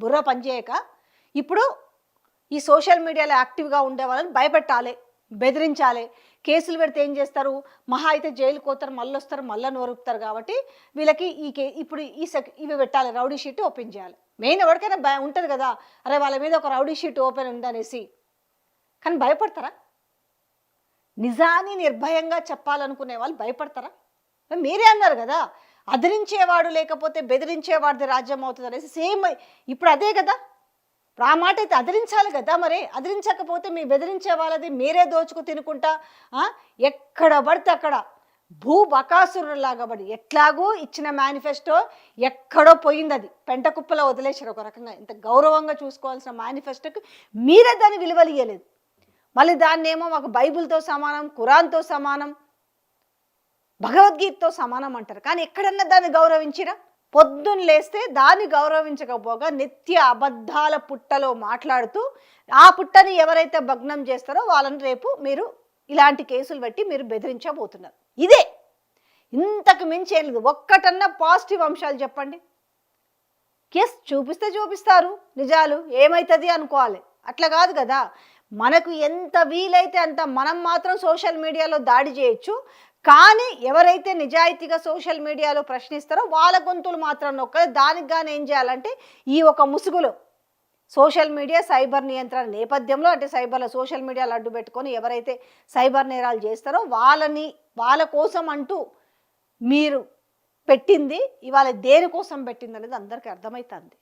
బుర్ర పనిచేయక ఇప్పుడు ఈ సోషల్ మీడియాలో యాక్టివ్గా ఉండే వాళ్ళని భయపెట్టాలి, బెదిరించాలి. కేసులు పెడితే ఏం చేస్తారు, మహా అయితే జైలుకి పోతారు, మళ్ళీ వస్తారు, మళ్ళీ నోరుపుతారు. కాబట్టి వీళ్ళకి ఇప్పుడు ఇవి పెట్టాలి, రౌడీ షీట్ ఓపెన్ చేయాలి. మెయిన్ ఎవరికైనా ఉంటుంది కదా, అరే వాళ్ళ మీద ఒక రౌడీ షీట్ ఓపెన్ ఉందనేసి. కానీ భయపడతారా? నిజాన్ని నిర్భయంగా చెప్పాలనుకునే వాళ్ళు భయపడతారా? మీరే అన్నారు కదా, అదిరించేవాడు లేకపోతే బెదిరించేవాడిది రాజ్యం అవుతుంది అనేసి. సేమ్ ఇప్పుడు అదే కదా. ఇప్పుడు ఆ మాట అయితే అదిరించాలి కదా. మరి అదిరించకపోతే మీ బెదిరించే వాళ్ళది మీరే దోచుకు తినుకుంటా ఎక్కడ పడితే అక్కడ బకాసురులాగా పడి, ఎట్లాగూ ఇచ్చిన మేనిఫెస్టో ఎక్కడో పోయింది, అది పెంట కుప్పలో వదిలేసారు ఒక రకంగా. ఇంత గౌరవంగా చూసుకోవాల్సిన మేనిఫెస్టోకి మీరే దాన్ని విలువలియలేదు. మళ్ళీ దాన్నేమో మాకు బైబిల్తో సమానం, ఖురాన్తో సమానం, భగవద్గీతతో సమానం అంటారు. కానీ ఎక్కడన్నా దాన్ని గౌరవించిరా? పొద్దున్న లేస్తే దాన్ని గౌరవించకపోగా నిత్య అబద్ధాల పుట్టలో మాట్లాడుతూ ఆ పుట్టని ఎవరైతే భగ్నం చేస్తారో వాళ్ళని రేపు మీరు ఇలాంటి కేసులు పెట్టి మీరు బెదిరించబోతున్నారు. ఇదే, ఇంతకు మించి ఏం లేదు. ఒక్కటన్నా పాజిటివ్ అంశాలు చెప్పండి. కేసు చూపిస్తే చూపిస్తారు నిజాలు, ఏమవుతుంది అనుకోవాలి. అట్లా కాదు కదా. మనకు ఎంత వీలైతే అంత మనం మాత్రం సోషల్ మీడియాలో దాడి చేయొచ్చు. కానీ ఎవరైతే నిజాయితీగా సోషల్ మీడియాలో ప్రశ్నిస్తారో వాళ్ళ గొంతులు మాత్రం నొక్కదు. దానికి కానీ ఏం చేయాలంటే ఈ ఒక ముసుగులో సోషల్ మీడియా సైబర్ నియంత్రణ నేపథ్యంలో, అంటే సైబర్లో సోషల్ మీడియాలో అడ్డు పెట్టుకొని ఎవరైతే సైబర్ నేరాలు చేస్తారో వాళ్ళ కోసం అంటూ మీరు పెట్టింది ఇవాళ దేనికోసం పెట్టింది అనేది అందరికీ అర్థమవుతుంది.